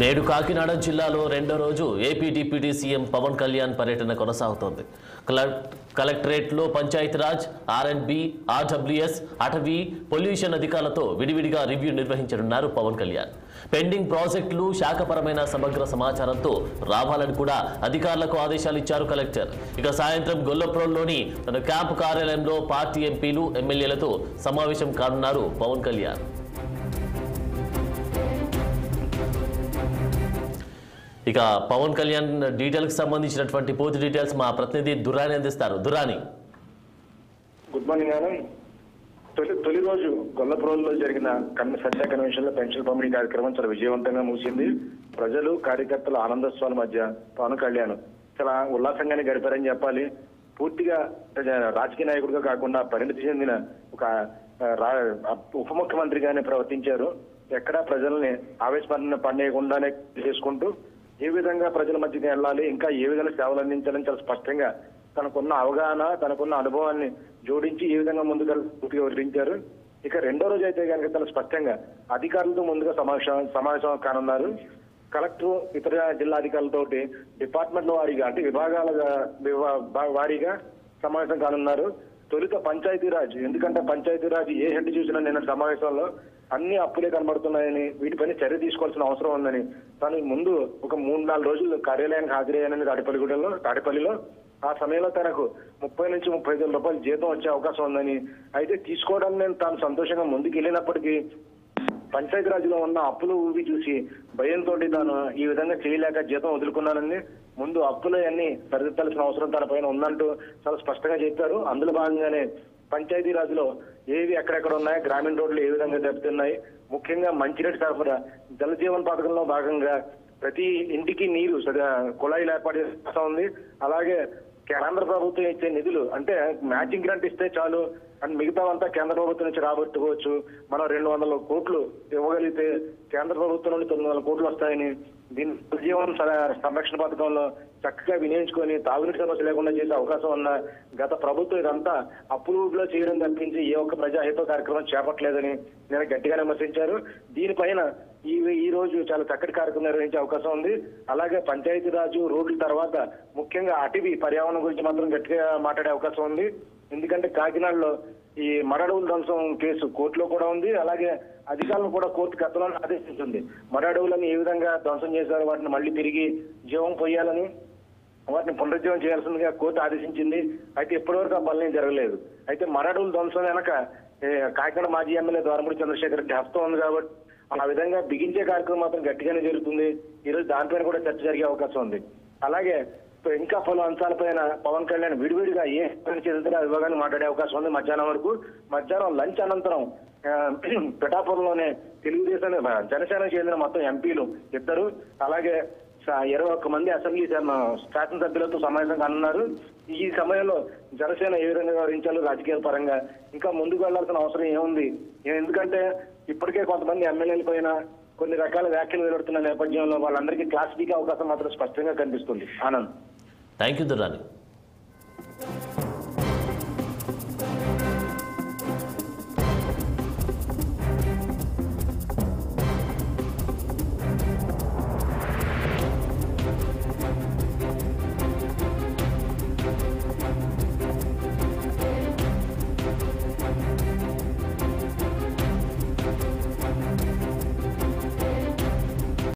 నేడు కాకినాడ జిల్లాలో రెండో రోజు AP deputy CM Pawan Kalyan పర్యటన కొనసాగుతోంది. కలెక్టరేట్లో పంచాయతీరాజ్, ఆర్ఎండ్బి, ఆర్డబ్ల్యూఎస్, అటవీ, పొల్యూషన్ అధికారులతో విడివిడిగా రివ్యూ నిర్వహించనున్నారు పవన్ కళ్యాణ్. పెండింగ్ ప్రాజెక్టులు, శాఖపరమైన సమగ్ర సమాచారంతో రావాలని కూడా అధికారులకు ఆదేశాలు ఇచ్చారు కలెక్టర్. ఇక సాయంత్రం గొల్లప్రోల్లోని తన క్యాంపు కార్యాలయంలో పార్టీ ఎంపీలు, ఎమ్మెల్యేలతో సమావేశం కానున్నారు పవన్ కళ్యాణ్. ఇక పవన్ కళ్యాణ్ డీటెయిల్కి సంబంధించినటువంటి పూర్తి డీటెయిల్స్ మా ప్రతినిధి దురాని అందిస్తారు. Durani, good morning madam. తొలి రోజు గొల్లప్రోల్లో జరిగిన సత్య కన్వెన్షన్ లో పెన్షన్ పంపిణీ కార్యక్రమం చాలా విజయవంతంగా ముగిసింది. ప్రజలు, కార్యకర్తల ఆనందోత్సవాల మధ్య పవన్ కళ్యాణ్ చాలా ఉల్లాసంగానే గడిపారని చెప్పాలి. పూర్తిగా రాజకీయ నాయకుడిగా కాకుండా పరిణతి చెందిన ఒక ఉప ముఖ్యమంత్రిగానే ప్రవర్తించారు. ఎక్కడా ప్రజల్ని పడేయకుండానే చేసుకుంటూ ఏ విధంగా ప్రజల మధ్యకి వెళ్ళాలి, ఇంకా ఏ విధంగా సేవలు అందించాలని చాలా స్పష్టంగా తనకున్న అవగాహన, తనకున్న అనుభవాన్ని జోడించి ఏ విధంగా ముందుగా పూర్తిగా వివరించారు. ఇక రెండో రోజు అయితే కనుక చాలా స్పష్టంగా అధికారులతో ముందుగా సమావేశం కానున్నారు. కలెక్టర్, ఇతర జిల్లా అధికారులతోటి డిపార్ట్మెంట్ల వారీగా అంటే విభాగాల వారీగా సమావేశం కానున్నారు. తొలుత పంచాయతీరాజ్, ఎందుకంటే పంచాయతీరాజ్ ఏ హెడ్ చూసినా నిన్న సమావేశంలో అన్ని అప్పులే కనబడుతున్నాయని, వీటిపైన చర్య తీసుకోవాల్సిన అవసరం ఉందని తను ముందు ఒక 3-4 రోజులు కార్యాలయానికి హాజరయ్యానని తాడేపల్లిలో. ఆ సమయంలో తనకు 30 నుంచి 35 రూపాయలు జీతం వచ్చే అవకాశం ఉందని, అయితే తీసుకోవడానికి తాను సంతోషంగా ముందుకు వెళ్ళినప్పటికీ పంచాయతీరాజ్ లో ఉన్న అప్పులు ఊవి చూసి భయంతో తాను ఈ విధంగా చేయలేక జీతం వదులుకున్నానని, ముందు అప్పులన్నీ సరిదిద్దాల్సిన అవసరం తన పైన ఉందంటూ చాలా స్పష్టంగా చెప్పారు. అందులో భాగంగానే పంచాయతీరాజ్ లో ఏవి ఎక్కడెక్కడ ఉన్నాయి, గ్రామీణ రోడ్లు ఏ విధంగా దెబ్బతిన్నాయి, ముఖ్యంగా మంచినీటి సరఫరా, జలజీవన్ పథకంలో భాగంగా ప్రతి ఇంటికి నీరు కుళాయిలు ఏర్పాటు చేస్తా ఉంది. అలాగే కేంద్ర ప్రభుత్వం ఇచ్చే నిధులు అంటే మ్యాచింగ్ గ్రాంట్ ఇస్తే చాలు అండ్ మిగతావంతా కేంద్ర ప్రభుత్వం నుంచి రాబట్టుకోవచ్చు. మనం 200 కోట్లు ఇవ్వగలిగితే కేంద్ర ప్రభుత్వం నుండి 900 కోట్లు వస్తాయని, దీని జీవన సంరక్షణ పథకంలో చక్కగా వినియోగించుకొని తాగునీటి సమస్య లేకుండా చేసే అవకాశం ఉన్న గత ప్రభుత్వం ఇదంతా అప్పులో చేయడం తప్పించి ఏ ఒక్క ప్రజాహిత కార్యక్రమం చేపట్టలేదని నేను గట్టిగా విమర్శించారు. దీనిపైన ఈ రోజు చాలా చక్కటి కార్యక్రమం నిర్వహించే అవకాశం ఉంది. అలాగే పంచాయతీరాజు, రోడ్ల తర్వాత ముఖ్యంగా అటవీ, పర్యావరణం గురించి మాత్రం గట్టిగా మాట్లాడే అవకాశం ఉంది. ఎందుకంటే కాకినాడలో ఈ మరడవుల ధ్వంసం కేసు కోర్టులో కూడా ఉంది. అలాగే అధికారులను కూడా కోర్టు గతంలో ఆదేశించింది. మరడవులను ఏ విధంగా ధ్వంసం చేశారో వాటిని మళ్ళీ తిరిగి జీవం పోయాలని, వాటిని పునరుజ్జీవం చేయాల్సిందిగా కోర్టు ఆదేశించింది. అయితే ఇప్పటివరకు ఆ పనులు జరగలేదు. అయితే మరడవుల ధ్వంసం వెనక కాకినాడ మాజీ ఎమ్మెల్యే ద్వారముడి చంద్రశేఖర్ రెడ్డి హస్తం ఉంది కాబట్టి ఆ విధంగా బిగించే కార్యక్రమం మాత్రం గట్టిగానే జరుగుతుంది. ఈరోజు దానిపైన కూడా చర్చ జరిగే అవకాశం ఉంది. అలాగే ఇంకా పలు అంశాలపైన పవన్ కళ్యాణ్ విడివిడిగా ఏ చెందుతారో ఆ విభాగాన్ని మాట్లాడే అవకాశం ఉంది మధ్యాహ్నం వరకు. మధ్యాహ్నం లంచ్ అనంతరం పిఠాపురంలోనే తెలుగుదేశం, జనసేనకు చెందిన మొత్తం ఎంపీలు 2, అలాగే 21 మంది అసెంబ్లీ శాసనసభ్యులతో సమావేశం కానున్నారు. ఈ సమయంలో జనసేన ఏ విధంగా వ్యవహరించాలో రాజకీయ పరంగా ఇంకా ముందుకు వెళ్లాల్సిన అవసరం ఏముంది, ఎందుకంటే ఇప్పటికే కొంతమంది ఎమ్మెల్యేల పైన కొన్ని రకాల వ్యాఖ్యలు వెలువడుతున్న నేపథ్యంలో వాళ్ళందరికీ క్లాస్ డీకి అవకాశం మాత్రం స్పష్టంగా కనిపిస్తుంది. Anand, thank you Durani.